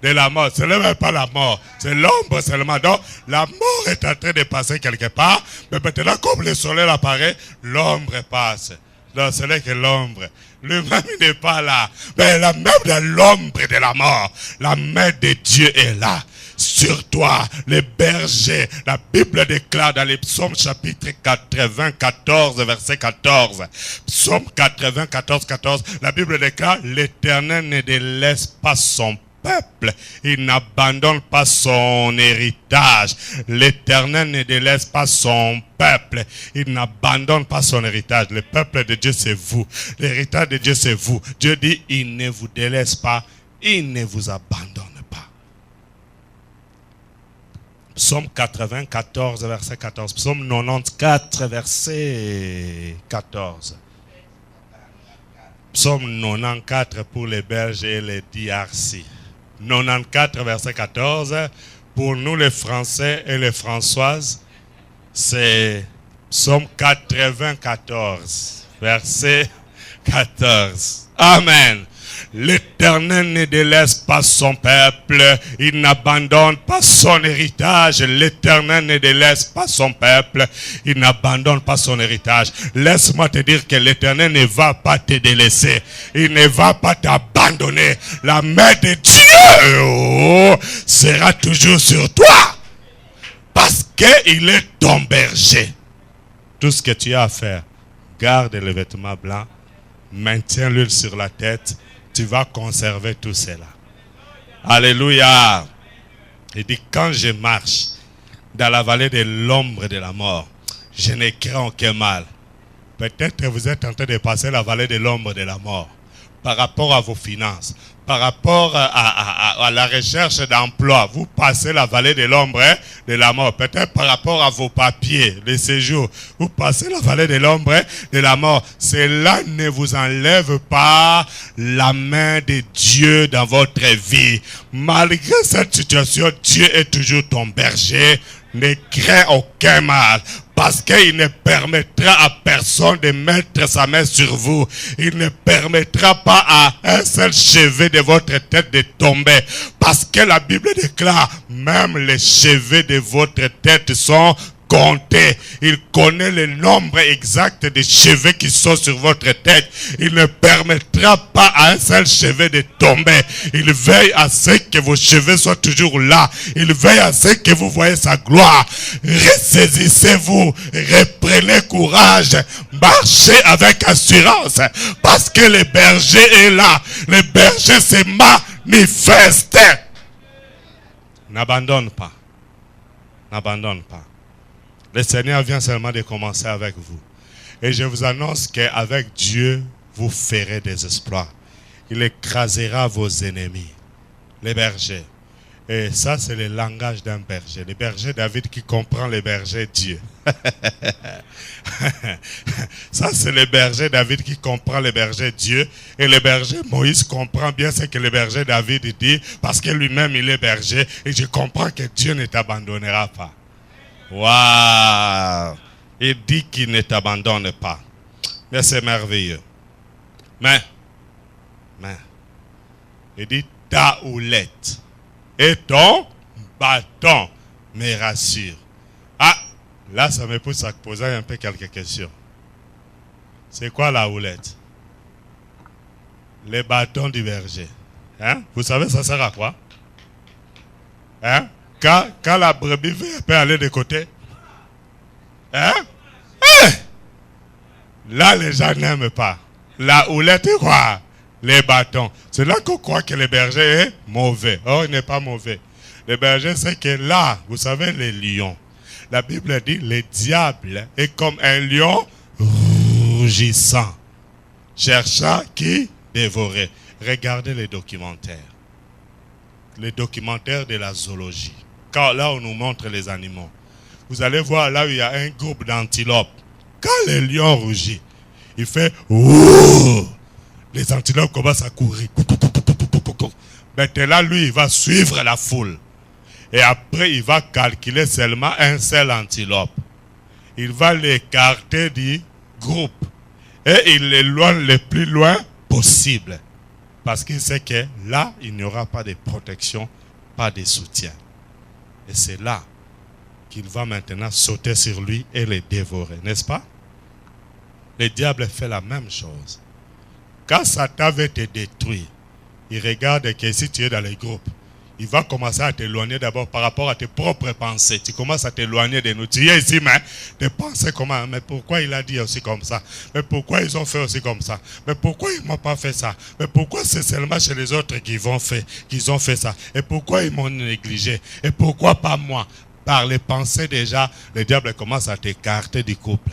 S1: de la mort. Ce n'est même pas la mort. C'est l'ombre seulement. Donc, la mort est en train de passer quelque part. Mais maintenant, comme le soleil apparaît, l'ombre passe. Donc, ce n'est que l'ombre. Lui-même, il n'est pas là. Mais là, même dans l'ombre de la mort, la main de Dieu est là. Sur toi, les bergers. La Bible déclare dans les psaumes chapitre 94, verset 14. Psaume 94, 14. La Bible déclare, l'Éternel ne délaisse pas son peuple. Il n'abandonne pas son héritage. L'Éternel ne délaisse pas son peuple. Il n'abandonne pas son héritage. Le peuple de Dieu, c'est vous. L'héritage de Dieu, c'est vous. Dieu dit, il ne vous délaisse pas. Il ne vous abandonne pas. Psaume 94, verset 14. Psaume 94, verset 14. Psaume 94 pour les bergers et les DRC. 94, verset 14. Pour nous les Français et les Françoises, c'est Psaume 94, verset 14. Amen. L'Éternel ne délaisse pas son peuple, il n'abandonne pas son héritage. L'Éternel ne délaisse pas son peuple, il n'abandonne pas son héritage. Laisse-moi te dire que l'Éternel ne va pas te délaisser, il ne va pas t'abandonner. La main de Dieu sera toujours sur toi, parce qu'il est ton berger. Tout ce que tu as à faire, garde le vêtement blanc, maintiens l'huile sur la tête. Tu vas conserver tout cela. Alléluia. Il dit, quand je marche dans la vallée de l'ombre de la mort, je ne crains aucun mal. Peut-être que vous êtes en train de passer la vallée de l'ombre de la mort par rapport à vos finances, par rapport à la recherche d'emploi. Vous passez la vallée de l'ombre de la mort. Peut-être par rapport à vos papiers, les séjours. Vous passez la vallée de l'ombre de la mort. Cela ne vous enlève pas la main de Dieu dans votre vie. Malgré cette situation, Dieu est toujours ton berger. Ne crains aucun mal. Parce qu'il ne permettra à personne de mettre sa main sur vous. Il ne permettra pas à un seul cheveu de votre tête de tomber. Parce que la Bible déclare, même les cheveux de votre tête sont comptés. Il connaît le nombre exact des cheveux qui sont sur votre tête. Il ne permettra pas à un seul cheveu de tomber. Il veille à ce que vos cheveux soient toujours là. Il veille à ce que vous voyez sa gloire. Ressaisissez-vous, reprenez courage, marchez avec assurance, parce que le berger est là. Le berger se manifeste. N'abandonne pas. N'abandonne pas. Le Seigneur vient seulement de commencer avec vous. Et je vous annonce qu'avec Dieu, vous ferez des exploits. Il écrasera vos ennemis. Les bergers. Et ça, c'est le langage d'un berger. Le berger David qui comprend le berger Dieu. Ça, c'est le berger David qui comprend le berger Dieu. Et le berger Moïse comprend bien ce que le berger David dit, parce que lui-même, il est berger. Et je comprends que Dieu ne t'abandonnera pas. Waouh! Il dit qu'il ne t'abandonne pas. Mais c'est merveilleux. Mais, il dit ta houlette et ton bâton me rassure. Ah, là, ça me pousse à poser un peu quelques questions. C'est quoi la houlette? Les bâtons du berger. Hein? Vous savez, ça sert à quoi? Hein? Quand la brebis peut aller de côté, hein? Là, les gens n'aiment pas. La houlette est quoi? Les bâtons. C'est là qu'on croit que le berger est mauvais. Oh, il n'est pas mauvais. Le berger, c'est que là, vous savez, les lions. La Bible dit, le diable est comme un lion rougissant. chercha qui dévorait. Regardez les documentaires. Les documentaires de la zoologie. Quand là, on nous montre les animaux. Vous allez voir là où il y a un groupe d'antilopes. Quand le lion rugit, il fait ouh. Les antilopes commencent à courir. Maintenant, lui, il va suivre la foule. Et après, il va calculer seulement un seul antilope. Il va l'écarter du groupe. Et il l'éloigne le plus loin possible. Parce qu'il sait que là, il n'y aura pas de protection, pas de soutien. Et c'est là qu'il va maintenant sauter sur lui et le dévorer, n'est-ce pas? Le diable fait la même chose. Quand Satan veut te détruire, il regarde que si tu es dans les groupes, il va commencer à t'éloigner d'abord par rapport à tes propres pensées. Tu commences à t'éloigner de nous. Tu es ici, mais tes pensées comment? Mais pourquoi il a dit aussi comme ça? Mais pourquoi ils ont fait aussi comme ça? Mais pourquoi ils ne m'ont pas fait ça? Mais pourquoi c'est seulement chez les autres qu'ils ont fait ça? Et pourquoi ils m'ont négligé? Et pourquoi pas moi? Par les pensées déjà, le diable commence à t'écarter du couple,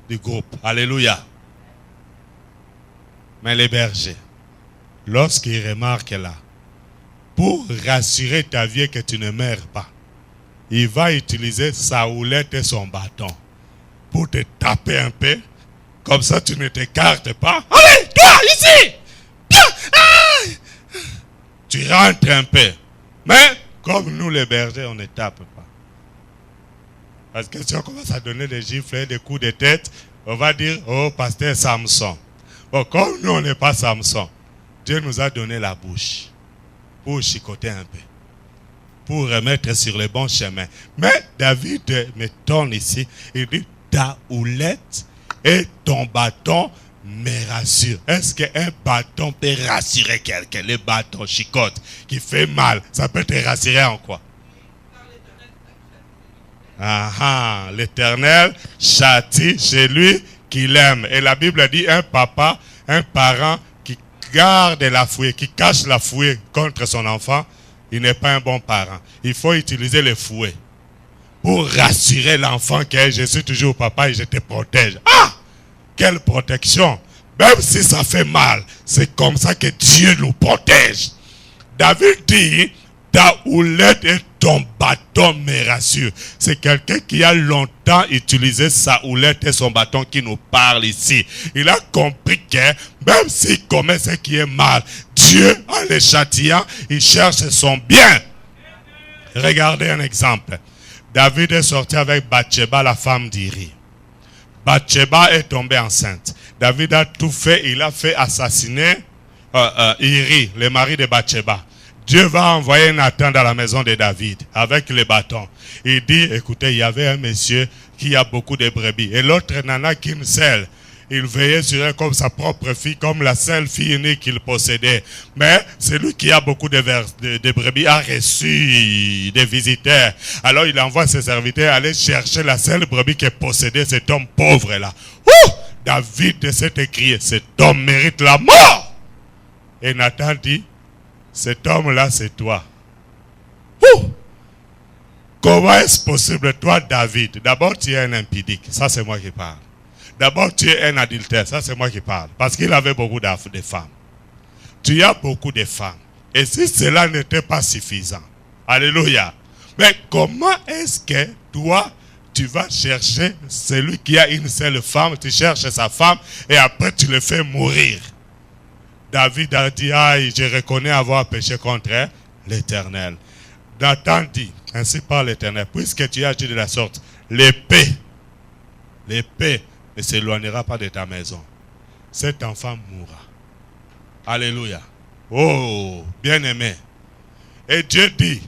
S1: du groupe. Alléluia. Mais les bergers, lorsqu'ils remarquent là, pour rassurer ta vie que tu ne meurs pas, il va utiliser sa houlette et son bâton pour te taper un peu. Comme ça, tu ne t'écartes pas. Allez, toi, ici! Viens! Ah! Tu rentres un peu. Mais, comme nous les bergers, on ne tape pas. Parce que si on commence à donner des gifles, des coups de tête, on va dire, oh, pasteur Samson. Bon, comme nous, on n'est pas Samson, Dieu nous a donné la bouche pour chicoter un peu, pour remettre sur le bon chemin. Mais David me tourne ici, il dit, ta houlette et ton bâton me rassurent. Est-ce qu'un bâton peut rassurer quelqu'un? Le bâton chicote qui fait mal, ça peut te rassurer en quoi? Ah, l'Éternel châtie celui qui l'aime. Et la Bible dit, un papa, un parent qui garde la fouet, qui cache la fouet contre son enfant, il n'est pas un bon parent. Il faut utiliser le fouet pour rassurer l'enfant que je suis toujours papa et je te protège. Ah! Quelle protection! Même si ça fait mal, c'est comme ça que Dieu nous protège. David dit, ta houlette et ton bâton me rassurent. C'est quelqu'un qui a longtemps utilisé sa houlette et son bâton qui nous parle ici. Il a compris que même s'il commet ce qui est mal, Dieu, en le châtiant, il cherche son bien. Regardez un exemple. David est sorti avec Bathsheba, la femme d'Iri. Bathsheba est tombée enceinte. David a tout fait. Il a fait assassiner Iri, le mari de Bathsheba. Dieu va envoyer Nathan dans la maison de David avec les bâtons. Il dit, écoutez, il y avait un monsieur qui a beaucoup de brebis. Et l'autre n'en a qu'une seule. Il veillait sur elle comme sa propre fille, comme la seule fille unique qu'il possédait. Mais celui qui a beaucoup de brebis a reçu des visiteurs. Alors il envoie ses serviteurs aller chercher la seule brebis que possédait cet homme pauvre-là. David s'est écrié, cet homme mérite la mort. Et Nathan dit, cet homme-là, c'est toi. Comment est-ce possible, toi, David? D'abord, tu es un impudique. Ça, c'est moi qui parle. D'abord, tu es un adultère. Ça, c'est moi qui parle. Parce qu'il avait beaucoup de femmes. Tu as beaucoup de femmes. Et si cela n'était pas suffisant, alléluia. Mais comment est-ce que toi, tu vas chercher celui qui a une seule femme, tu cherches sa femme, et après tu le fais mourir? David a dit, aïe, je reconnais avoir péché contre l'Éternel. Nathan dit, ainsi par l'Éternel, puisque tu as agi de la sorte, l'épée ne s'éloignera pas de ta maison. Cet enfant mourra. Alléluia. Oh, bien-aimé. Et Dieu dit,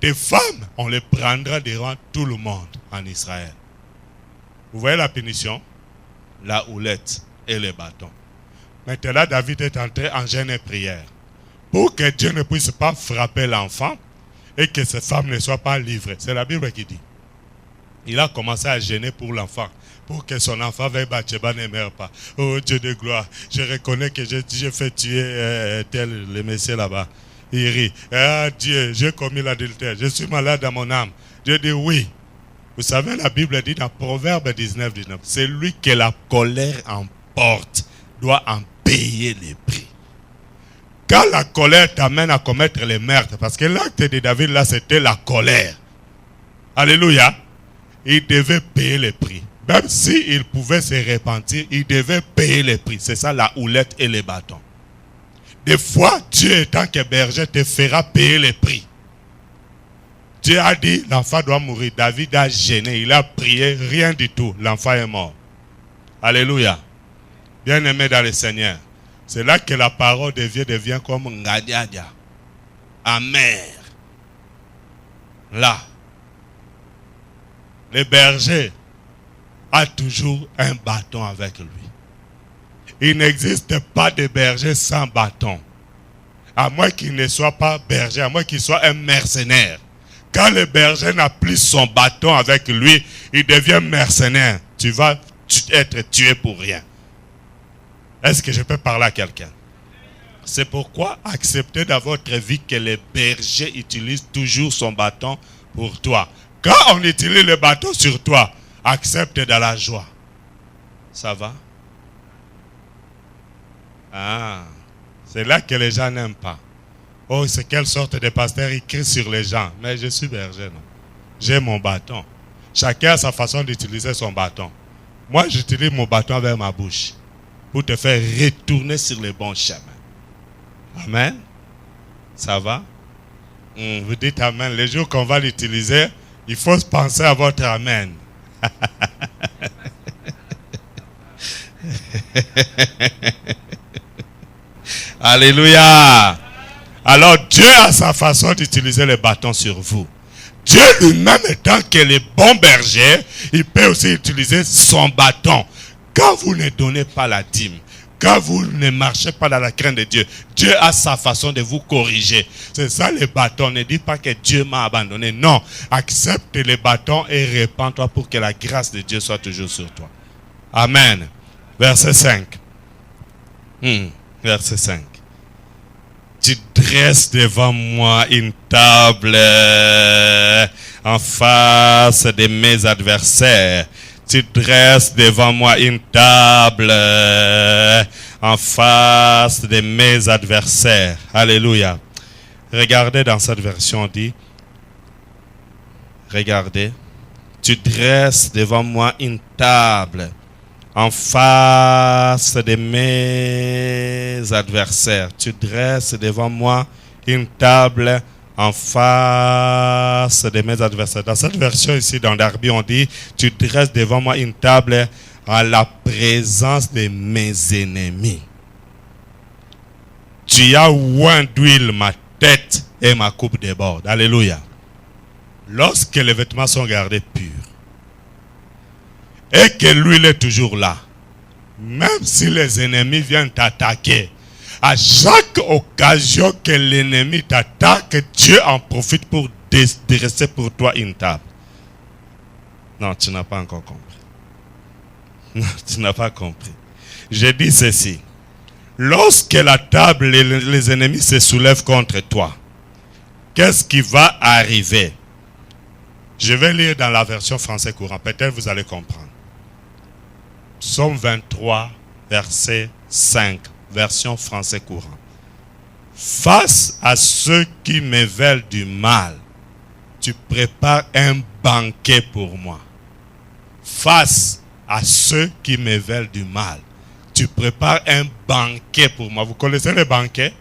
S1: tes femmes, on les prendra devant tout le monde en Israël. Vous voyez la punition? La houlette et les bâtons. Maintenant, David est entré en jeûne et prière. Pour que Dieu ne puisse pas frapper l'enfant et que ses femmes ne soient pas livrées. C'est la Bible qui dit. Il a commencé à jeûner pour l'enfant. Pour que son enfant avec Bathsheba ne meure pas. Oh Dieu de gloire, je reconnais que j'ai fait tuer tel le monsieur là-bas. Il rit. Ah Dieu, j'ai commis l'adultère. Je suis malade dans mon âme. Dieu dit oui. Vous savez, la Bible dit dans Proverbe 19, c'est lui que la colère emporte doit payer les prix. Quand la colère t'amène à commettre les meurtres, parce que l'acte de David là, c'était la colère. Alléluia. Il devait payer les prix. Même s'il pouvait se repentir, il devait payer les prix. C'est ça la houlette et les bâtons. Des fois, Dieu, étant que berger, te fera payer les prix. Dieu a dit, l'enfant doit mourir. David a gêné, il a prié, rien du tout. L'enfant est mort. Alléluia. Bien-aimé dans le Seigneur. C'est là que la parole de Dieu devient comme ngadiadia. Amer. Là. Le berger a toujours un bâton avec lui. Il n'existe pas de berger sans bâton. À moins qu'il ne soit pas berger, à moins qu'il soit un mercenaire. Quand le berger n'a plus son bâton avec lui, il devient mercenaire. Tu vas être tué pour rien. Est-ce que je peux parler à quelqu'un? C'est pourquoi acceptez dans votre vie que le berger utilise toujours son bâton pour toi. Quand on utilise le bâton sur toi, accepte dans la joie. Ça va? Ah, c'est là que les gens n'aiment pas. Oh, c'est quelle sorte de pasteur il crie sur les gens. Mais je suis berger, non? J'ai mon bâton. Chacun a sa façon d'utiliser son bâton. Moi, j'utilise mon bâton avec ma bouche pour te faire retourner sur les bons chemins. Amen. Ça va? Vous dites amen. Les jours qu'on va l'utiliser, il faut penser à votre amen. Alléluia. Alors Dieu a sa façon d'utiliser le bâton sur vous. Dieu lui-même étant que le bon berger, il peut aussi utiliser son bâton. Quand vous ne donnez pas la dîme, quand vous ne marchez pas dans la crainte de Dieu, Dieu a sa façon de vous corriger. C'est ça le bâton. Ne dis pas que Dieu m'a abandonné. Non, accepte le bâton et répands-toi pour que la grâce de Dieu soit toujours sur toi. Amen. Verset 5. Verset 5. Tu dresses devant moi une table en face de mes adversaires. Tu dresses devant moi une table en face de mes adversaires. Alléluia. Regardez dans cette version, on dit, regardez, tu dresses devant moi une table en face de mes adversaires. Tu dresses devant moi une table en face de mes adversaires. Dans cette version ici, dans Darby, on dit, tu dresses devant moi une table à la présence de mes ennemis. Tu as oint d'huile ma tête et ma coupe déborde. Alléluia. Lorsque les vêtements sont gardés purs et que l'huile est toujours là, même si les ennemis viennent t'attaquer, à chaque occasion que l'ennemi t'attaque, Dieu en profite pour dresser pour toi une table. Non, tu n'as pas encore compris. Non, tu n'as pas compris. Je dis ceci. Lorsque la table, les ennemis se soulèvent contre toi, qu'est-ce qui va arriver? Je vais lire dans la version français courant. Peut-être vous allez comprendre. Psaume 23, verset 5. Version français courant. Face à ceux qui me veulent du mal, tu prépares un banquet pour moi. Face à ceux qui me veulent du mal, tu prépares un banquet pour moi. Vous connaissez le banquet?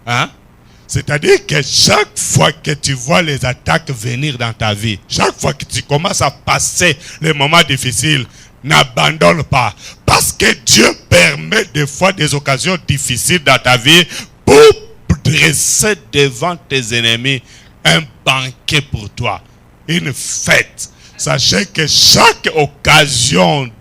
S1: Hein? C'est-à-dire que chaque fois que tu vois les attaques venir dans ta vie, chaque fois que tu commences à passer les moments difficiles, n'abandonne pas. Parce que Dieu permet des fois des occasions difficiles dans ta vie pour dresser devant tes ennemis un banquet pour toi. Une fête. Sachez que chaque occasion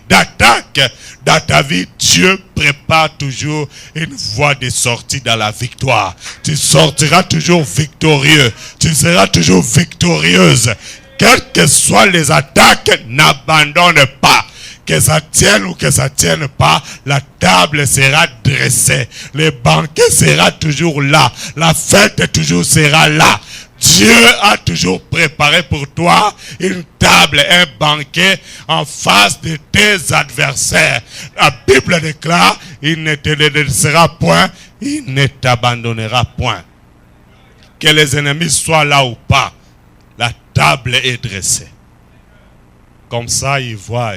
S1: d'attaque dans ta vie, Dieu prépare toujours une voie de sortie dans la victoire. Tu sortiras toujours victorieux. Tu seras toujours victorieuse. Quelles que soient les attaques, n'abandonne pas. Que ça tienne ou que ça tienne pas, la table sera dressée. Le banquet sera toujours là. La fête toujours sera là. Dieu a toujours préparé pour toi une table, un banquet en face de tes adversaires. La Bible déclare, il ne te laissera point, il ne t'abandonnera point. Que les ennemis soient là ou pas, la table est dressée. Comme ça, ils voient.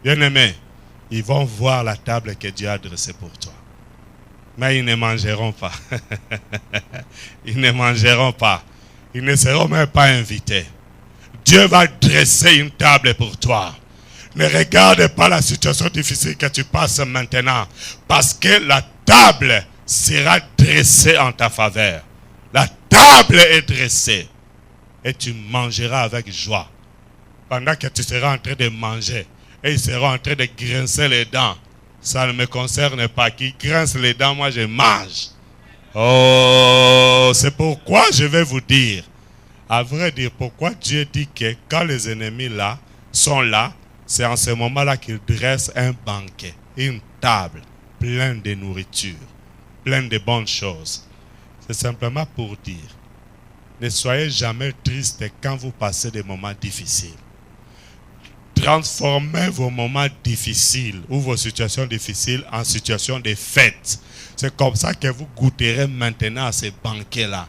S1: Bien-aimés, ils vont voir la table que Dieu a dressée pour toi. Mais ils ne mangeront pas. Ils ne mangeront pas. Ils ne seront même pas invités. Dieu va dresser une table pour toi. Ne regarde pas la situation difficile que tu passes maintenant. Parce que la table sera dressée en ta faveur. La table est dressée. Et tu mangeras avec joie. Pendant que tu seras en train de manger. Et ils seront en train de grincer les dents. Ça ne me concerne pas. Qui grince les dents, moi je mange. Oh, c'est pourquoi je vais vous dire. À vrai dire, pourquoi Dieu dit que quand les ennemis là sont là, c'est en ce moment-là qu'il dresse un banquet, une table pleine de nourriture, pleine de bonnes choses. C'est simplement pour dire, ne soyez jamais triste quand vous passez des moments difficiles. Transformez vos moments difficiles ou vos situations difficiles en situations de fête. C'est comme ça que vous goûterez maintenant à ces banquets-là.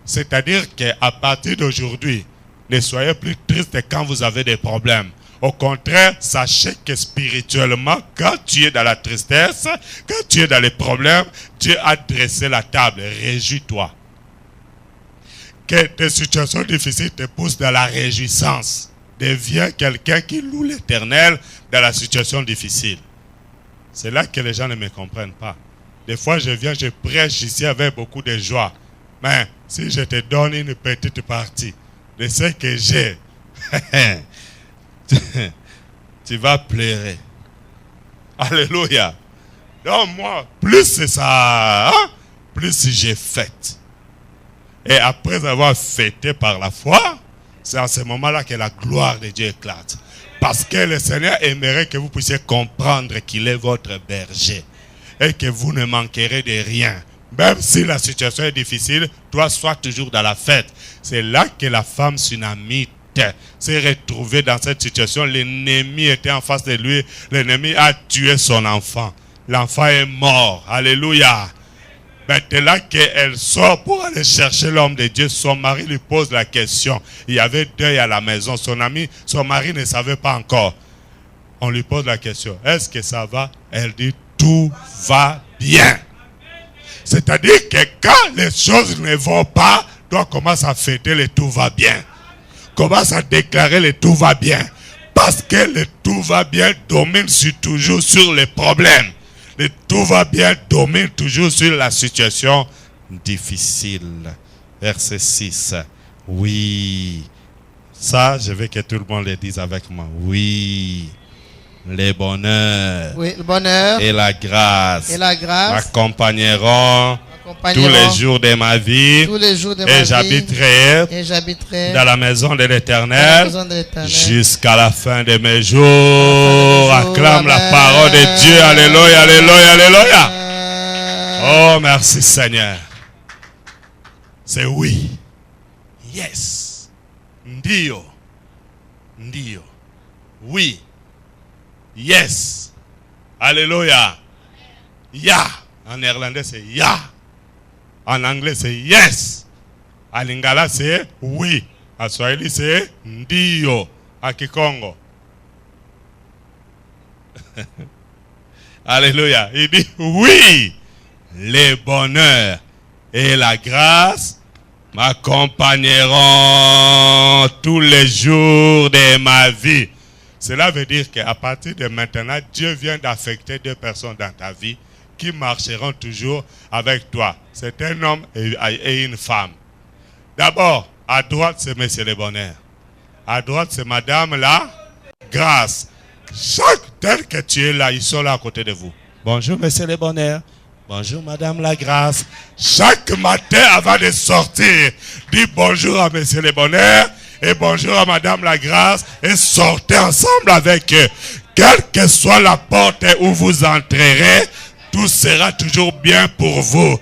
S1: C'est-à-dire qu'à partir d'aujourd'hui, ne soyez plus triste quand vous avez des problèmes. Au contraire, sachez que spirituellement, quand tu es dans la tristesse, quand tu es dans les problèmes, Dieu a dressé la table. Réjouis-toi. Que tes situations difficiles te poussent dans la réjouissance. Deviens quelqu'un qui loue l'Éternel dans la situation difficile. C'est là que les gens ne me comprennent pas. Des fois, je viens, je prêche ici avec beaucoup de joie. Mais si je te donne une petite partie de ce que j'ai, tu vas pleurer. Alléluia. Donc moi, plus c'est ça, hein, plus j'ai fête. Et après avoir fêté par la foi, c'est à ce moment-là que la gloire de Dieu éclate. Parce que le Seigneur aimerait que vous puissiez comprendre qu'il est votre berger. Et que vous ne manquerez de rien. Même si la situation est difficile, toi sois toujours dans la fête. C'est là que la femme sunamite s'est retrouvée dans cette situation. L'ennemi était en face de lui. L'ennemi a tué son enfant. L'enfant est mort. Alléluia. Maintenant qu'elle sort pour aller chercher l'homme de Dieu, son mari lui pose la question. Il y avait deuil à la maison. Son mari ne savait pas encore. On lui pose la question. Est-ce que ça va? Elle dit tout va bien. C'est-à-dire que quand les choses ne vont pas, toi commence à fêter le tout va bien. Commence à déclarer le tout va bien. Parce que le tout va bien domine toujours sur les problèmes. Le tout va bien domine toujours sur la situation difficile. Verset 6. Oui. Ça, je veux que tout le monde le dise avec moi. Oui. Le bonheur,
S2: Oui, le bonheur
S1: et la grâce m'accompagneront tous les jours de ma vie, et j'habiterai dans la maison de l'Éternel jusqu'à la fin de mes jours. Acclame la parole de Dieu. Alléluia, alléluia, alléluia. Oh, merci Seigneur. C'est oui. Yes. Ndio. Ndio. Oui. Yes. Alléluia. Ya. En néerlandais, c'est ya. En anglais, c'est yes. En lingala, c'est oui. En swahili, c'est ndio. En kikongo. Alléluia. Il dit oui. Le bonheur et la grâce m'accompagneront tous les jours de ma vie. Cela veut dire qu'à partir de maintenant, Dieu vient d'affecter deux personnes dans ta vie qui marcheront toujours avec toi. C'est un homme et une femme. D'abord, à droite, c'est Monsieur le Bonheur. À droite, c'est Madame la Grâce. Chaque tel que tu es là, ils sont là à côté de vous. Bonjour, Monsieur le Bonheur. Bonjour, Madame la Grâce. Chaque matin, avant de sortir, dis bonjour à Monsieur le Bonheur. Et bonjour à Madame la Grâce et sortez ensemble avec eux. Quelle que soit la porte où vous entrerez, tout sera toujours bien pour vous.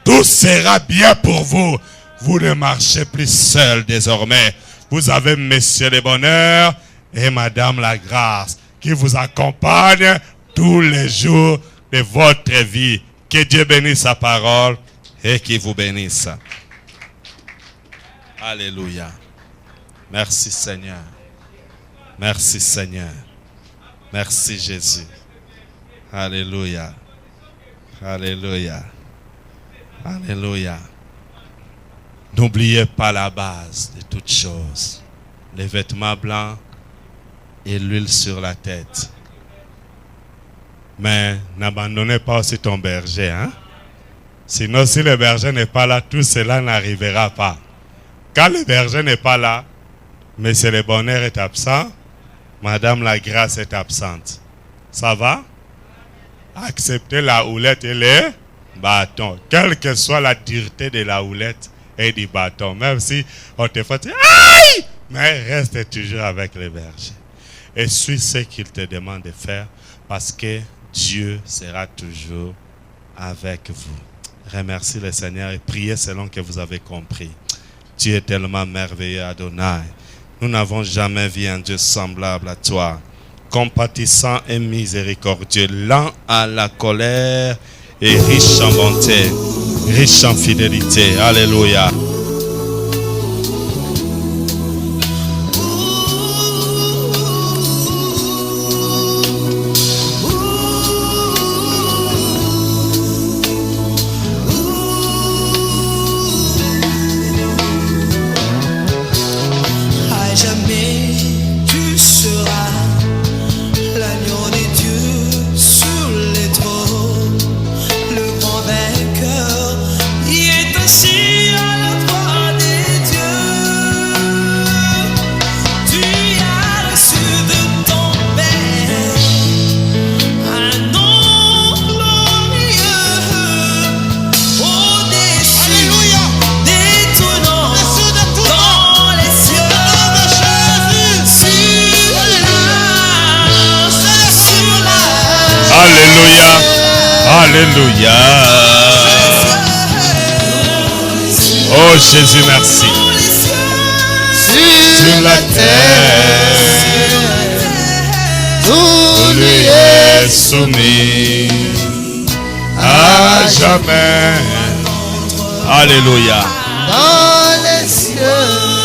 S1: Tout sera bien pour vous. Vous ne marchez plus seul désormais. Vous avez Monsieur le Bonheur et Madame la Grâce qui vous accompagnent tous les jours de votre vie. Que Dieu bénisse sa parole et qu'il vous bénisse. Alléluia. Merci Seigneur. Merci Seigneur. Merci Jésus. Alléluia. Alléluia. Alléluia. N'oubliez pas la base de toutes choses. Les vêtements blancs et l'huile sur la tête. Mais n'abandonnez pas aussi ton berger. Hein? Sinon, si le berger n'est pas là, tout cela n'arrivera pas. Quand le berger n'est pas là, Monsieur le Bonheur est absent, Madame la Grâce est absente. Ça va? Acceptez la houlette et les bâtons. Quelle que soit la dureté de la houlette et du bâton. Même si on te fait aïe! Mais reste toujours avec le berger. Et suis ce qu'il te demande de faire parce que Dieu sera toujours avec vous. Remerciez le Seigneur et priez selon que vous avez compris. Dieu est tellement merveilleux, Adonai. Nous n'avons jamais vu un Dieu semblable à toi. Compatissant et miséricordieux, lent à la colère et riche en bonté, riche en fidélité. Alléluia. Alléluia. Oh Jésus, merci. Sur la terre, tout lui est soumis à jamais. Alléluia.
S2: Dans les cieux.